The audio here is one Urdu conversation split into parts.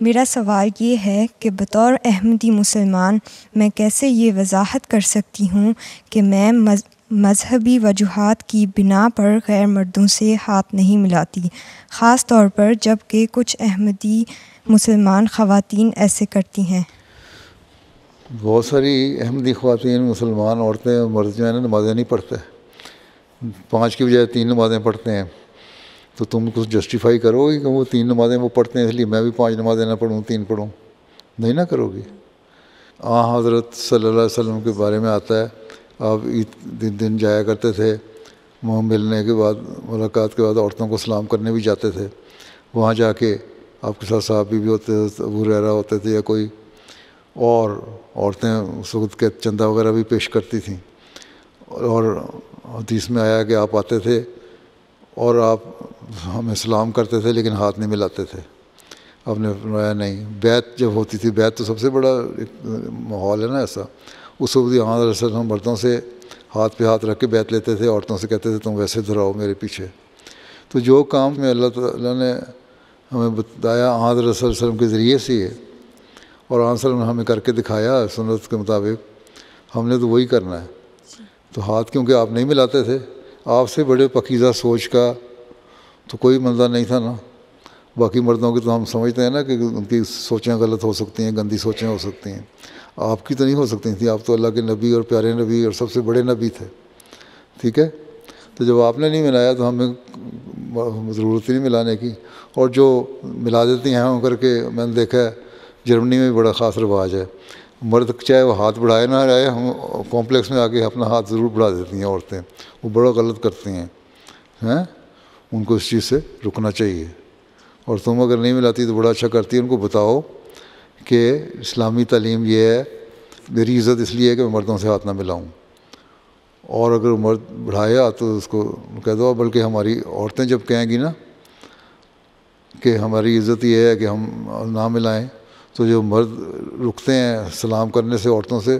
میرا سوال یہ ہے کہ بطور احمدی مسلمان میں کیسے یہ وضاحت کر سکتی ہوں کہ میں مذہبی وجوہات کی بنا پر غیر مردوں سے ہاتھ نہیں ملاتی، خاص طور پر جب کہ کچھ احمدی مسلمان خواتین ایسے کرتی ہیں۔ بہت ساری احمدی خواتین مسلمان عورتیں اور مرد جو ہیں نا نمازیں نہیں پڑھتے، 5 کی بجائے 3 نمازیں پڑھتے ہیں، تو تم کچھ جسٹیفائی کرو گی کہ وہ 3 نمازیں وہ پڑھتے ہیں اس لیے میں بھی 5 نمازیں نہ پڑھوں 3 پڑھوں؟ نہیں نہ کرو گی۔ حضرت صلی اللہ علیہ وسلم کے بارے میں آتا ہے، آپ عید دن جایا کرتے تھے، وہاں ملنے کے بعد ملاقات کے بعد عورتوں کو سلام کرنے بھی جاتے تھے، وہاں جا کے آپ کے ساتھ صحابی بھی ہوتے تھے، ابو ہریرہ ہوتے تھے یا کوئی اور عورتیں اس وقت کے چندہ وغیرہ بھی پیش کرتی تھیں، اور حدیث میں آیا کہ آپ آتے تھے اور آپ ہمیں سلام کرتے تھے لیکن ہاتھ نہیں ملاتے تھے۔ آپ نے فرمایا نہیں، بیعت جب ہوتی تھی، بیعت تو سب سے بڑا ایک ماحول ہے نا ایسا، اس وقت یہاں ہم مردوں سے ہاتھ پہ ہاتھ رکھ کے بیعت لیتے تھے، عورتوں سے کہتے تھے تم ویسے دہراؤ میرے پیچھے۔ تو جو کام میں اللہ تعالیٰ نے ہمیں بتایا حضرت صلی اللہ علیہ وسلم کے ذریعے سے ہے، اور صلی اللہ علیہ وسلم نے ہمیں کر کے دکھایا سنت کے مطابق، ہم نے تو وہی کرنا ہے۔ تو ہاتھ کیونکہ آپ نہیں ملاتے تھے، آپ سے بڑے پاکیزہ سوچ کا تو کوئی بندہ نہیں تھا نا۔ باقی مردوں کی تو ہم سمجھتے ہیں نا کہ ان کی سوچیں غلط ہو سکتی ہیں، گندی سوچیں ہو سکتی ہیں، آپ کی تو نہیں ہو سکتی تھیں، آپ تو اللہ کے نبی اور پیارے نبی اور سب سے بڑے نبی تھے، ٹھیک ہے۔ تو جب آپ نے نہیں ملایا تو ہمیں ضرورت ہی نہیں ملانے کی، اور جو ملا دیتی ہیں کر کے میں نے دیکھا ہے جرمنی میں بھی بڑا خاص رواج ہے، مرد چاہے وہ ہاتھ بڑھائے نہ رہے، ہم کمپلیکس میں آ کے اپنا ہاتھ ضرور بڑھا دیتی ہیں عورتیں، وہ بڑا غلط کرتی ہیں، ان کو اس چیز سے رکنا چاہیے۔ اور تم اگر نہیں ملاتی تو بڑا اچھا کرتی ہے، ان کو بتاؤ کہ اسلامی تعلیم یہ ہے، میری عزت اس لیے ہے کہ میں مردوں سے ہاتھ نہ ملاؤں، اور اگر مرد بڑھایا تو اس کو کہہ دو، بلکہ ہماری عورتیں جب کہیں گی نا کہ ہماری عزت یہ ہے کہ ہم نہ ملائیں، تو جو مرد رکتے ہیں سلام کرنے سے عورتوں سے،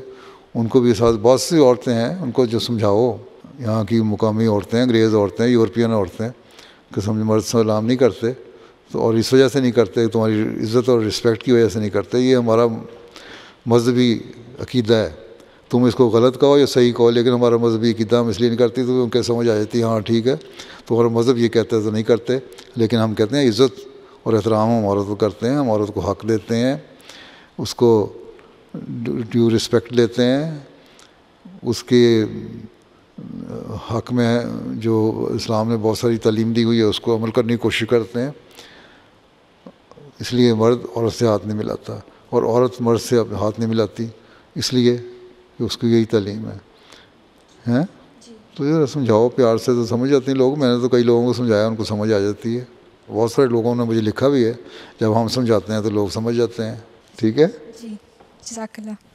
ان کو بھی ساتھ بہت سی عورتیں ہیں ان کو جو سمجھاؤ، یہاں کی مقامی عورتیں، انگریز عورتیں، یورپین عورتیں، کہ سمجھ مرد سلام نہیں کرتے، تو اور اس وجہ سے نہیں کرتے، تمہاری عزت اور رسپیکٹ کی وجہ سے نہیں کرتے، یہ ہمارا مذہبی عقیدہ ہے، تم اس کو غلط کہو یا صحیح کہو، لیکن ہمارا مذہبی عقیدہ ہم اس لیے نہیں کرتی تو ان کے سمجھ آ جاتی ہے ہاں ٹھیک ہے، تو ہمارا مذہب یہ کہتا ہے تو نہیں کرتے، لیکن ہم کہتے ہیں عزت اور احترام ہم عورت کو کرتے ہیں، ہم عورت کو حق دیتے ہیں، اس کو ڈیو رسپیکٹ دیتے ہیں، اس کے حق میں جو اسلام نے بہت ساری تعلیم دی ہوئی ہے اس کو عمل کرنے کی کوشش کرتے ہیں۔ اس لیے مرد عورت سے ہاتھ نہیں ملاتا، اور عورت مرد سے ہاتھ نہیں ملاتی، اس لیے کہ اس کی یہی تعلیم ہے۔ تو یہ سمجھاؤ پیار سے تو سمجھ جاتے ہیں لوگ، میں نے تو کئی لوگوں کو سمجھایا، ان کو سمجھ آ جاتی ہے، بہت سارے لوگوں نے مجھے لکھا بھی ہے، جب ہم سمجھاتے ہیں تو لوگ سمجھ جاتے ہیں، ٹھیک ہے۔ جی، جزاک اللہ۔